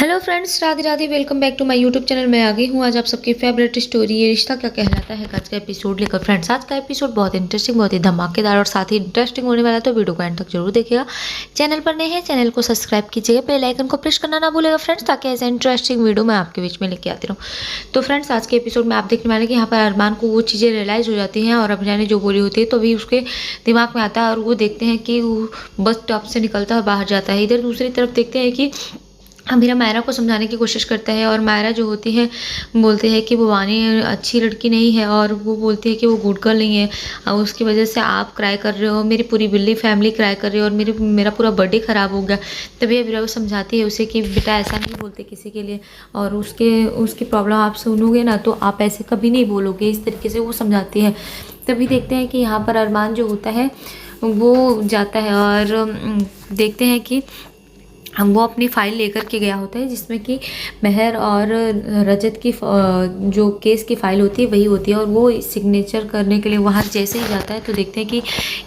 Hello friends, Radhe Radhe. Welcome back to my YouTube channel. मैं आ गई हूँ आज आप सबकी फेवरेट स्टोरी ये रिश्ता क्या कहलाता है आज का एपिसोड लेकर। फ्रेंड्स, आज का एपिसोड बहुत इंटरेस्टिंग, बहुत ही धमाकेदार और साथ ही इंटरेस्टिंग होने वाला है, तो वीडियो को एंड तक जरूर देखिएगा। चैनल पर नए हैं, चैनल को सब्सक्राइब कीजिएगा, बेल आइकन को प्रेस करना ना भूलेगा फ्रेंड्स, ताकि ऐसा इंटरेस्टिंग वीडियो मैं आपके बीच में लेके आती रहूँ। तो फ्रेंड्स, आज के एपिसोड में आप देखने वाले कि यहाँ पर अरमान को वो चीज़ें रियलाइज़ हो जाती हैं और अभिनय ने जो बोली होती है तो अभी उसके दिमाग में आता है और वो देखते हैं कि वो बस स्टॉप से निकलता है, बाहर जाता है। इधर दूसरी तरफ देखते हैं कि अमीरा मायरा को समझाने की कोशिश करता है और मायरा जो होती है बोलते हैं कि वो वानी अच्छी लड़की नहीं है और वो बोलती है कि वो गुड गर्ल नहीं है और उसकी वजह से आप क्राई कर रहे हो, मेरी पूरी बिल्ली फैमिली क्राई कर रही है और मेरा पूरा बर्थडे ख़राब हो गया। तभी अमीरा वो समझाती है उसे कि बेटा ऐसा नहीं बोलते किसी के लिए, और उसकी प्रॉब्लम आप सुनोगे ना तो आप ऐसे कभी नहीं बोलोगे, इस तरीके से वो समझाती है। तभी देखते हैं कि यहाँ पर अरमान जो होता है वो जाता है और देखते हैं कि वो अपनी फ़ाइल लेकर के गया होता है जिसमें कि मेहर और रजत की जो केस की फ़ाइल होती है वही होती है, और वो सिग्नेचर करने के लिए वहाँ जैसे ही जाता है तो देखते हैं कि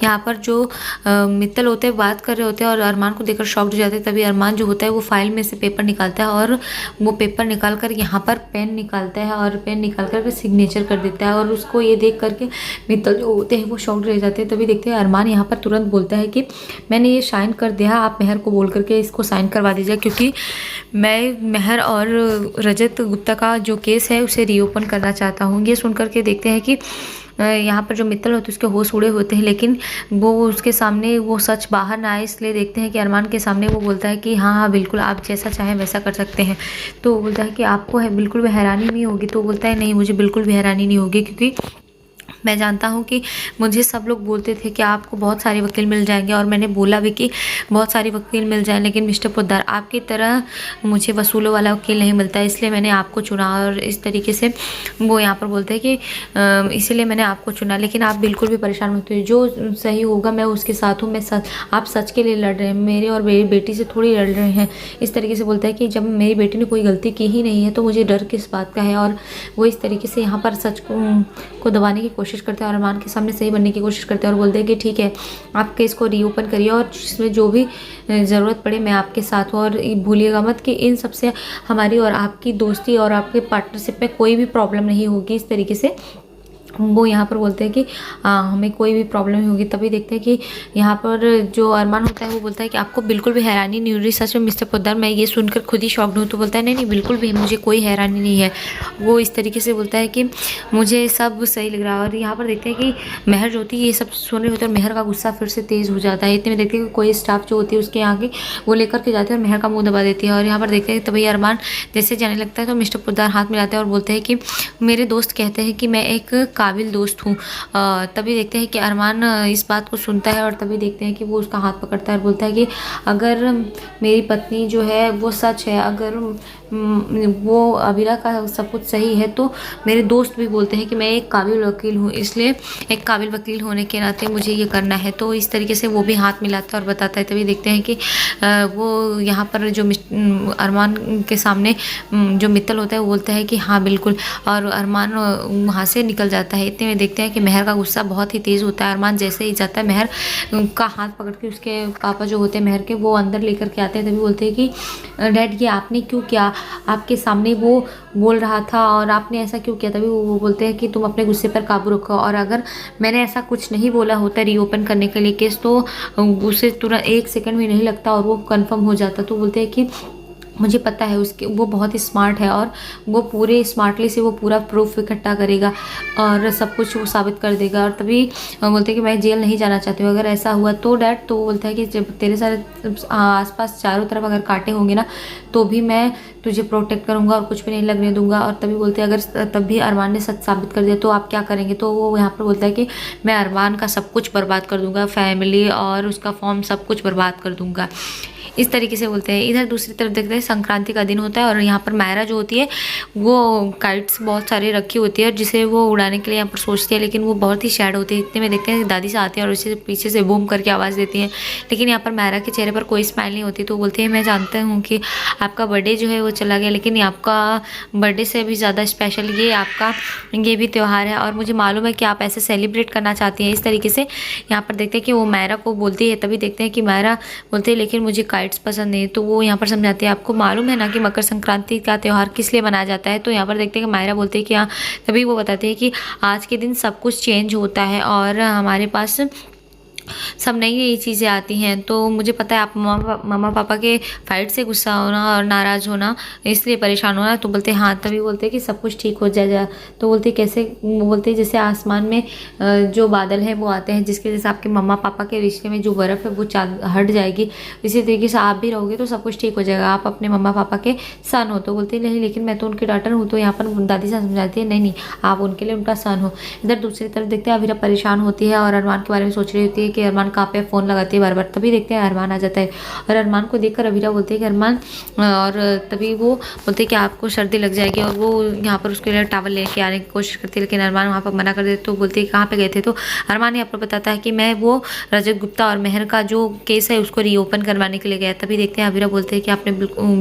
यहाँ पर जो मित्तल होते हैं बात कर रहे होते हैं और अरमान को देखकर शॉक्ड हो जाते हैं। तभी अरमान जो होता है वो फाइल में से पेपर निकालता है और वो पेपर निकाल कर यहाँ पर पेन निकालता है और पेन निकाल कर सिग्नेचर कर देता है, और उसको ये देख करके मित्तल जो होते हैं वो शॉक्ड रह जाते हैं। तभी देखते हैं अरमान यहाँ पर तुरंत बोलता है कि मैंने ये साइन कर दिया, आप मेहर को बोल करके इसको साइन करवा दीजिए, क्योंकि मैं मेहर और रजत गुप्ता का जो केस है उसे रीओपन करना चाहता हूँ। ये सुन करके देखते हैं कि यहाँ पर जो मित्तल होते हैं उसके होश उड़े होते हैं, लेकिन वो उसके सामने वो सच बाहर ना आए, इसलिए देखते हैं कि अरमान के सामने वो बोलता है कि हाँ हाँ बिल्कुल, आप जैसा चाहें वैसा कर सकते हैं। तो वो बोलता है कि आपको है बिल्कुल भी हैरानी नहीं होगी। तो बोलता है नहीं, मुझे बिल्कुल भी हैरानी नहीं होगी, क्योंकि मैं जानता हूँ कि मुझे सब लोग बोलते थे कि आपको बहुत सारे वकील मिल जाएंगे, और मैंने बोला भी कि बहुत सारे वकील मिल जाएं, लेकिन मिस्टर पोद्दार आपकी तरह मुझे वसूलों वाला वकील नहीं मिलता, इसलिए मैंने आपको चुना। और इस तरीके से वो यहाँ पर बोलते हैं कि इसीलिए मैंने आपको चुना, लेकिन आप बिल्कुल भी परेशान मत होइए, जो सही होगा मैं उसके साथ हूँ। आप सच के लिए लड़ रहे हैं, मेरे और मेरी बेटी से थोड़ी लड़ रहे हैं। इस तरीके से बोलता है कि जब मेरी बेटी ने कोई गलती की ही नहीं है तो मुझे डर किस बात का है। और वो इस तरीके से यहाँ पर सच को दबाने की कोशिश करते हैं और अरमान के सामने सही बनने की कोशिश करते हैं और बोलते हैं कि ठीक है, आप केस को रीओपन करिए और जिसमें जो भी ज़रूरत पड़े मैं आपके साथ हूँ, और भूलिएगा मत कि इन सबसे हमारी और आपकी दोस्ती और आपके पार्टनरशिप में कोई भी प्रॉब्लम नहीं होगी। इस तरीके से वो यहाँ पर बोलते हैं कि हमें कोई भी प्रॉब्लम नहीं होगी। तभी देखते हैं कि यहाँ पर जो अरमान होता है वो बोलता है कि आपको बिल्कुल भी हैरानी नहीं हो रही सच में मिस्टर पोद्दार, मैं ये सुनकर खुद ही शॉक्ड हूँ। तो बोलता है नहीं नहीं बिल्कुल भी मुझे कोई हैरानी नहीं है। वो इस तरीके से बोलता है कि मुझे सब सही लग रहा है। और यहाँ पर देखते हैं कि मेहर जो होती है ये सब सुन रही होती है और मेहर का गुस्सा फिर से तेज़ हो जाता है। इतने में देखते हैं कि कोई स्टाफ जो होती है उसके आगे वो लेकर के जाते हैं और मेहर का मुँह दबा देती है। और यहाँ पर देखते हैं तभी अरमान जैसे जाने लगता है तो मिस्टर पोद्दार हाथ मिलाते हैं और बोलते हैं कि मेरे दोस्त कहते हैं कि मैं एक काबिल दोस्त हूँ। तभी देखते हैं कि अरमान इस बात को सुनता है और तभी देखते हैं कि वो उसका हाथ पकड़ता है और बोलता है कि अगर मेरी पत्नी जो है वो सच है, अगर वो अबीरा का सब कुछ सही है, तो मेरे दोस्त भी बोलते हैं कि मैं एक काबिल वकील हूँ, इसलिए एक काबिल वकील होने के नाते मुझे ये करना है। तो इस तरीके से वो भी हाथ मिलाता है और बताता है। तभी देखते हैं कि वो यहाँ पर जो अरमान के सामने जो मित्तल होता है वो बोलता है कि हाँ बिल्कुल, और अरमान वहाँ से निकल जाता है। इतने में देखते हैं कि मेहर का गुस्सा बहुत ही तेज़ होता है। अरमान जैसे ही जाता है मेहर का हाथ पकड़ के उसके पापा जो होते हैं मेहर के वो अंदर लेकर के आते हैं। तभी बोलते हैं कि डैड ये आपने क्यों किया, आपके सामने वो बोल रहा था और आपने ऐसा क्यों किया। तभी वो बोलते हैं कि तुम अपने गुस्से पर काबू रखो, और अगर मैंने ऐसा कुछ नहीं बोला होता रीओपन करने के लिए केस तो उसे तुरंत 1 सेकंड भी नहीं लगता और वो कन्फर्म हो जाता। तो बोलते हैं कि मुझे पता है उसके वो बहुत ही स्मार्ट है और वो पूरे स्मार्टली से वो पूरा प्रूफ इकट्ठा करेगा और सब कुछ वो साबित कर देगा। और तभी बोलते हैं कि मैं जेल नहीं जाना चाहती हूँ, अगर ऐसा हुआ तो डैड। तो वो बोलता है कि जब तेरे सारे आसपास चारों तरफ अगर कांटे होंगे ना तो भी मैं तुझे प्रोटेक्ट करूँगा और कुछ भी नहीं लगने दूंगा। और तभी बोलते हैं अगर तब भी अरमान ने सच साबित कर दिया तो आप क्या करेंगे। तो वो यहाँ पर बोलता है कि मैं अरमान का सब कुछ बर्बाद कर दूँगा, फैमिली और उसका फॉर्म सब कुछ बर्बाद कर दूँगा। इस तरीके से बोलते हैं। इधर दूसरी तरफ देखते हैं संक्रांति का दिन होता है और यहाँ पर मायरा जो होती है वो काइट्स बहुत सारे रखी होती है जिसे वो उड़ाने के लिए यहाँ पर सोचती है, लेकिन वो बहुत ही सैड होती है। इतने में देखते हैं दादी से आती है और उसे पीछे से बूम करके आवाज़ देती है, लेकिन यहाँ पर मायरा के चेहरे पर कोई स्माइल नहीं होती। तो बोलती है मैं जानता हूँ कि आपका बर्थडे जो है वो चला गया, लेकिन आपका बर्थडे से भी ज़्यादा स्पेशल ये भी त्यौहार है और मुझे मालूम है कि आप ऐसे सेलिब्रेट करना चाहती हैं। इस तरीके से यहाँ पर देखते हैं कि वो मायरा को बोलती है। तभी देखते हैं कि मायरा बोलती है लेकिन मुझे फ़ाइट्स पसंद नहीं। तो वो यहाँ पर समझाती है, आपको मालूम है ना कि मकर संक्रांति का त्यौहार किस लिए मनाया जाता है। तो यहाँ पर देखते हैं कि मायरा बोलती है कि हाँ। तभी वो बताती है कि आज के दिन सब कुछ चेंज होता है और हमारे पास सब नई नई चीज़ें आती हैं। तो मुझे पता है आप मम्मा पापा के फाइट से गुस्सा होना और नाराज़ होना, इसलिए परेशान होना। तो बोलते हैं हाँ। तभी बोलते हैं कि सब कुछ ठीक हो जाएगा। तो बोलते हैं कैसे? बोलते हैं जैसे आसमान में जो बादल हैं वो आते हैं, जिसकी वजह से आपके मम्मा पापा के रिश्ते में जो बर्फ़ है वो हट जाएगी। इसी तरीके से आप भी रहोगे तो सब कुछ ठीक हो जाएगा। आप अपने मम्मा पापा के सन हो। तो बोलते हैं नहीं, लेकिन मैं तो उनकी डॉटर हूँ। तो यहाँ पर दादी से समझाती है नहीं नहीं, आप उनके लिए उनका सन हो। इधर दूसरी तरफ देखते हैं अभीरा परेशान होती है और अरमान के बारे में सोच रही होती है कि अरमान कहाँ पे फ़ोन लगाती है बार बार। तभी देखते हैं अरमान आ जाता है और अरमान को देखकर अभीरा बोलती है कि अरमान, और तभी वो बोलते हैं कि आपको सर्दी लग जाएगी और वो यहाँ पर उसके लिए टावल लेके आने की कोशिश करती है, लेकिन अरमान वहाँ पर मना कर देते। तो बोलती है कहाँ पे गए थे? तो अरमान यहाँ पर बताता है कि मैं वो रजत गुप्ता और मेहर का जो केस है उसको रीओपन करवाने के लिए गया। तभी देखते हैं अभीरा बोलते हैं कि आपने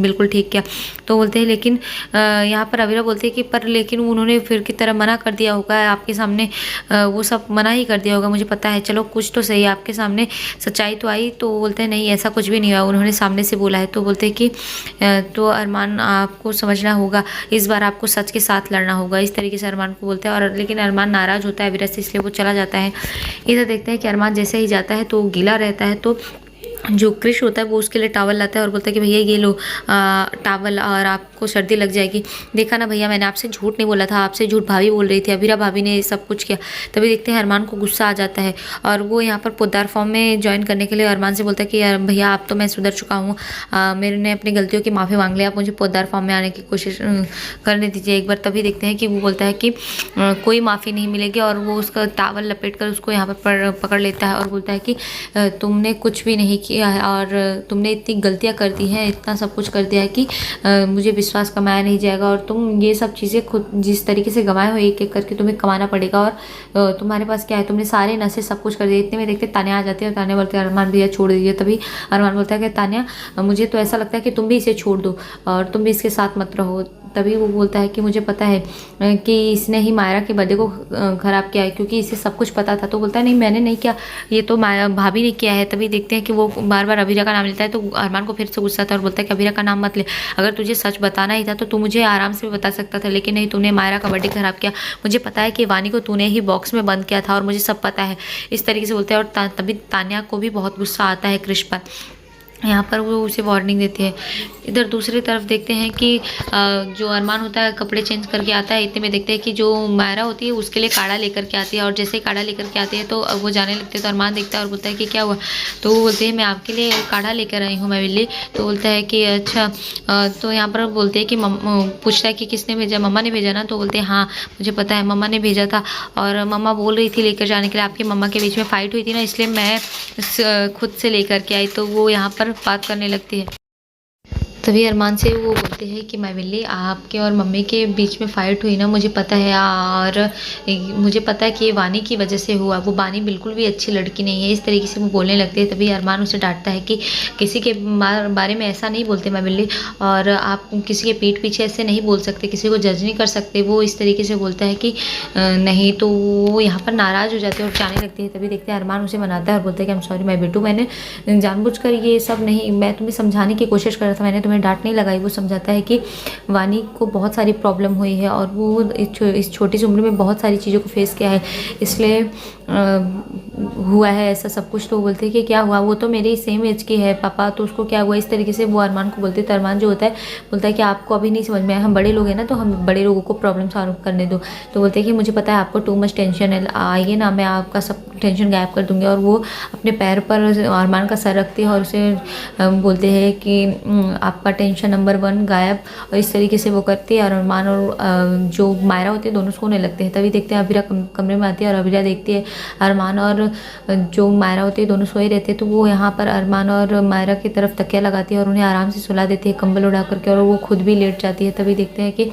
बिल्कुल ठीक किया। तो बोलते हैं लेकिन यहाँ पर अभीरा बोलती है कि पर लेकिन उन्होंने फिर की तरह मना कर दिया होगा आपके सामने, वो सब मना ही कर दिया होगा, मुझे पता है। चलो कुछ तो सही, आपके सामने सच्चाई तो आई। तो बोलते हैं नहीं, ऐसा कुछ भी नहीं हुआ, उन्होंने सामने से बोला है। तो बोलते हैं कि तो अरमान आपको समझना होगा, इस बार आपको सच के साथ लड़ना होगा। इस तरीके से अरमान को बोलते हैं और लेकिन अरमान नाराज़ होता है अभीरा से, इसलिए वो चला जाता है। इधर देखते हैं कि अरमान जैसे ही जाता है तो गीला रहता है। तो जो क्रिश होता है वो उसके लिए टावल लाता है और बोलता है कि भैया ये लो टावल, और आपको सर्दी लग जाएगी। देखा ना भैया, मैंने आपसे झूठ नहीं बोला था, आपसे झूठ भाभी बोल रही थी, अभीरा भाभी ने सब कुछ किया। तभी देखते हैं अरमान को गुस्सा आ जाता है और वो यहाँ पर पोद्दार फॉर्म में ज्वाइन करने के लिए अरमान से बोलता है कि भैया आप तो मैं सुधर चुका हूँ, मैंने अपनी गलतियों की माफ़ी मांग लिया, आप मुझे पोद्दार फॉर्म में आने की कोशिश करने दीजिए एक बार। तभी देखते हैं कि वो बोलता है कि कोई माफ़ी नहीं मिलेगी और वो उसका टावल लपेट कर उसको यहाँ पर पकड़ लेता है और बोलता है कि तुमने कुछ भी नहीं किया है और तुमने इतनी गलतियां कर दी हैं, इतना सब कुछ कर दिया है कि मुझे विश्वास कमाया नहीं जाएगा और तुम ये सब चीज़ें खुद जिस तरीके से गंवाए हो एक एक करके तुम्हें कमाना पड़ेगा। और तुम्हारे पास क्या है, तुमने सारे नशे सब कुछ कर दिया। इतने में देखते तान्या आ जाती है और तान्या बोलते हैं अरमान भैया छोड़ दीजिए। तभी अरमान बोलता है कि तान्या मुझे तो ऐसा लगता है कि तुम भी इसे छोड़ दो और तुम भी इसके साथ मत रहो। तभी वो बोलता है कि मुझे पता है कि इसने ही मायरा के बर्थडे को ख़राब किया है, क्योंकि इसे सब कुछ पता था। तो बोलता है नहीं मैंने नहीं किया, ये तो भाभी ने किया है। तभी देखते हैं कि वो बार बार अभीरा का नाम लेता है। तो अरमान को फिर से गुस्सा आता है और बोलता है कि अभीरा का नाम मत ले, अगर तुझे सच बताना ही था तो तू मुझे आराम से बता सकता था, लेकिन नहीं, तूने मायरा का बर्थडे ख़राब किया। मुझे पता है कि वानी को तूने ही बॉक्स में बंद किया था और मुझे सब पता है। इस तरीके से बोलते हैं और तभी तान्या को भी बहुत गुस्सा आता है क्रिश पर। यहाँ पर वो उसे वार्निंग देती है। इधर दूसरी तरफ देखते हैं कि जो अरमान होता है कपड़े चेंज करके आता है। इतने में देखते हैं कि जो मायरा होती है उसके लिए काढ़ा लेकर के आती है और जैसे ही काढ़ा लेकर के आती है तो वो जाने लगते हैं। तो अरमान देखता है और बोलता है कि क्या हुआ? तो वो बोलते हैं मैं आपके लिए काढ़ा लेकर आई हूँ मैं बिल्ली। तो बोलता है कि अच्छा। तो यहाँ पर बोलते हैं कि पूछता है कि किसने भेजा, मम्मा ने भेजा ना? तो बोलते हैं हाँ मुझे पता है, मम्मा ने भेजा था और मम्मा बोल रही थी लेकर जाने के लिए, आपकी मम्मा के बीच में फ़ाइट हुई थी ना, इसलिए मैं खुद से लेकर के आई। तो वो यहाँ पर बात करने लगती है। तभी अरमान से वो बोलते हैं कि मैं बिल्ली आपके और मम्मी के बीच में फ़ाइट हुई ना, मुझे पता है और मुझे पता है कि ये वानी की वजह से हुआ। वो वानी बिल्कुल भी अच्छी लड़की नहीं है। इस तरीके से वो बोलने लगते हैं। तभी अरमान उसे डांटता है कि किसी के बारे में ऐसा नहीं बोलते मैं बिल्ली, और आप किसी के पीठ पीछे ऐसे नहीं बोल सकते, किसी को जज नहीं कर सकते। वो इस तरीके से बोलता है कि नहीं। तो वो यहाँ पर नाराज़ हो जाते हैं और जाने लगते हैं। तभी देखते हैं अरमान उसे मनाता है और बोलते हैं कि आई एम सॉरी माय बेटू, मैंने जानबूझकर ये सब नहीं, मैं तुम्हें समझाने की कोशिश कर रहा था, मैंने तुम्हें डांट नहीं लगाई। वो समझाता है कि वानी को बहुत सारी प्रॉब्लम हुई है और वो इस छोटी सी उम्र में बहुत सारी चीज़ों को फेस किया है, इसलिए हुआ है ऐसा सब कुछ। तो बोलते हैं कि क्या हुआ? वो तो मेरी सेम एज की है पापा, तो उसको क्या हुआ? इस तरीके से वो अरमान को बोलते हैं। तो अरमान जो होता है बोलता है कि आपको अभी नहीं समझ में आया, हम बड़े लोग हैं ना, तो हम बड़े लोगों को प्रॉब्लम सॉल्व करने दो। तो बोलते हैं कि मुझे पता है आपको टू मच टेंशन है, आइए ना मैं आपका सब टेंशन गायब कर दूंगी। और वो अपने पैर पर अरमान का सर रखती है और उसे बोलते हैं कि आपका टेंशन नंबर 1 गायब। और इस तरीके से वो करती है और अरमान और जो मायरा होती है दोनों सोने लगते हैं। तभी देखते हैं अभीरा कमरे में आती है और अभीरा देखती है अरमान और जो मायरा होती है दोनों सोए रहते हैं। तो वो यहाँ पर अरमान और मायरा की तरफ तकिया लगाती है और उन्हें आराम से सुला देती है कंबल उड़ा करके, और वो खुद भी लेट जाती है। तभी देखते हैं कि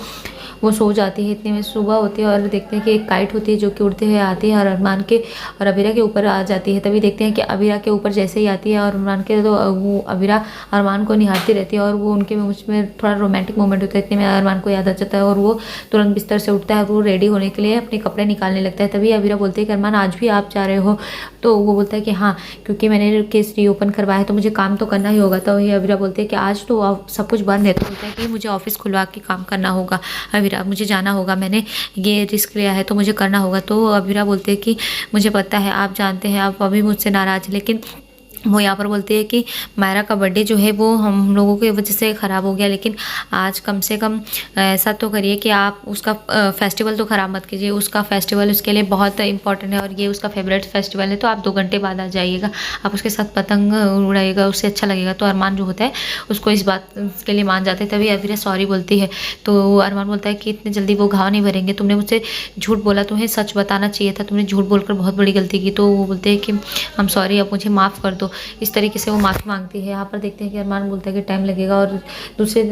वो सो जाती है। इतने में सुबह होती है और देखते हैं कि एक काइट होती है जो कि उड़ते हुए आती है और अरमान के और अभीरा के ऊपर आ जाती है। तभी देखते हैं कि अभीरा के ऊपर जैसे ही आती है और अरमान के, तो वो अभीरा अरमान को निहारती रहती है और वो उनके उसमें थोड़ा रोमांटिक मोमेंट होता है। इतने में अरमान को याद आ जाता है और वो तुरंत बिस्तर से उठता है और वो रेडी होने के लिए अपने कपड़े निकालने लगता है। तभी अबीरा बोलती है कि अरमान आज भी आप जा रहे हो? तो वो बोलता है कि हाँ, क्योंकि मैंने केस रीओपन करवाया है तो मुझे काम तो करना ही होगा। तो ये अबीरा बोलते हैं कि आज तो सब कुछ बंद है। तो बोलता है कि मुझे ऑफिस खुलवा के काम करना होगा अबीरा, मुझे जाना होगा, मैंने ये रिस्क लिया है तो मुझे करना होगा। तो अबीरा बोलते हैं कि मुझे पता है, आप जानते हैं आप अभी मुझसे नाराज़, लेकिन वो यहाँ पर बोलती है कि मायरा का बर्थडे जो है वो हम लोगों की वजह से ख़राब हो गया, लेकिन आज कम से कम ऐसा तो करिए कि आप उसका फेस्टिवल तो ख़राब मत कीजिए। उसका फेस्टिवल उसके लिए बहुत इंपॉर्टेंट है और ये उसका फेवरेट फेस्टिवल है, तो आप 2 घंटे बाद आ जाइएगा, आप उसके साथ पतंग उड़ाइएगा, उससे अच्छा लगेगा। तो अरमान जो होता है उसको इस बात के लिए मान जाते हैं। तभी अबीरा सॉरी बोलती है। तो अरमान बोलता है कि इतने जल्दी वो घाव नहीं भरेंगे, तुमने मुझसे झूठ बोला, तुम्हें सच बताना चाहिए था, तुमने झूठ बोलकर बहुत बड़ी गलती की। तो वो बोलते हैं कि हम सॉरी, अब मुझे माफ़ कर दो। इस तरीके से वो माफ़ी मांगती है। यहाँ पर देखते हैं कि अरमान बोलता है कि टाइम लगेगा और दूसरे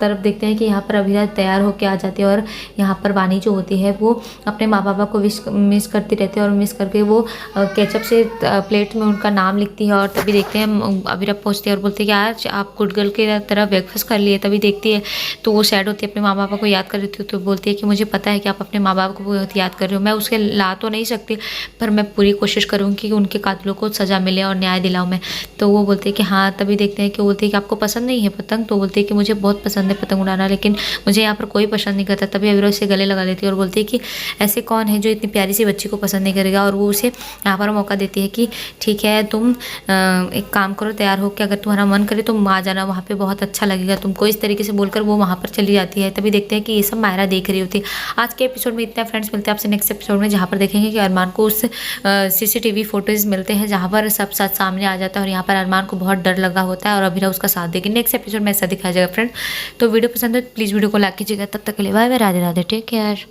तरफ देखते हैं कि यहाँ पर अबीरा तैयार होकर आ जाती है और यहाँ पर वानी जो होती है वो अपने माँ बाबा को मिस करती रहती है और मिस करके वो केचप से प्लेट में उनका नाम लिखती है। और तभी देखते हैं अबीरा पहुँचती है और बोलती है कि आज आप गुड गर्ल की तरह ब्रेकफास्ट कर लिए। तभी देखती है तो वो सैड होती है, अपने माँ बाबा को याद कर रही थी। तो बोलती है कि मुझे पता है कि आप अपने माँ बाप को बहुत याद कर रहे हो, मैं उसके ला तो नहीं सकती पर मैं पूरी कोशिश करूँगी कि उनके कातिलों को सज़ा मिले और न्याय दिलाऊँ मैं। तो वो बोलते हैं कि हाँ। तभी देखते हैं कि वो बोलती है कि आपको पसंद नहीं है पतंग? तो बोलती है कि मुझे बहुत पसंद है पतंग उड़ाना, लेकिन मुझे यहाँ पर कोई पसंद नहीं करता। तभी अबीरा उससे गले लगा लेती है और बोलती है कि ऐसे कौन है जो इतनी प्यारी सी बच्ची को पसंद नहीं करेगा। और वो उसे यहाँ पर मौका देती है कि ठीक है, तुम एक काम करो, तैयार हो के अगर तुम्हारा मन करे तो आ जाना, वहाँ पे बहुत अच्छा लगेगा तुमको। इस तरीके से बोलकर वो वहाँ पर चली जाती है। तभी देखते हैं कि ये सब मायरा देख रही होती है। आज के एपिसोड में इतना फ्रेंड्स, मिलते हैं आपसे नेक्स्ट एपिसोड में, जहाँ पर देखेंगे कि अरमान को उस CCTV फुटेज मिलते हैं जहाँ पर सब साथ सामने आ जाता है और यहाँ पर अरमान को बहुत डर लगा होता है और अबीरा उसका साथ देगी। नेक्स्ट एपिसोड में ऐसा दिखाया जाएगा फ्रेंड। तो वीडियो पसंद है तो प्लीज़ वीडियो को लाइक कीजिएगा। तब तक के लिए bye bye, Radhe Radhe, take care.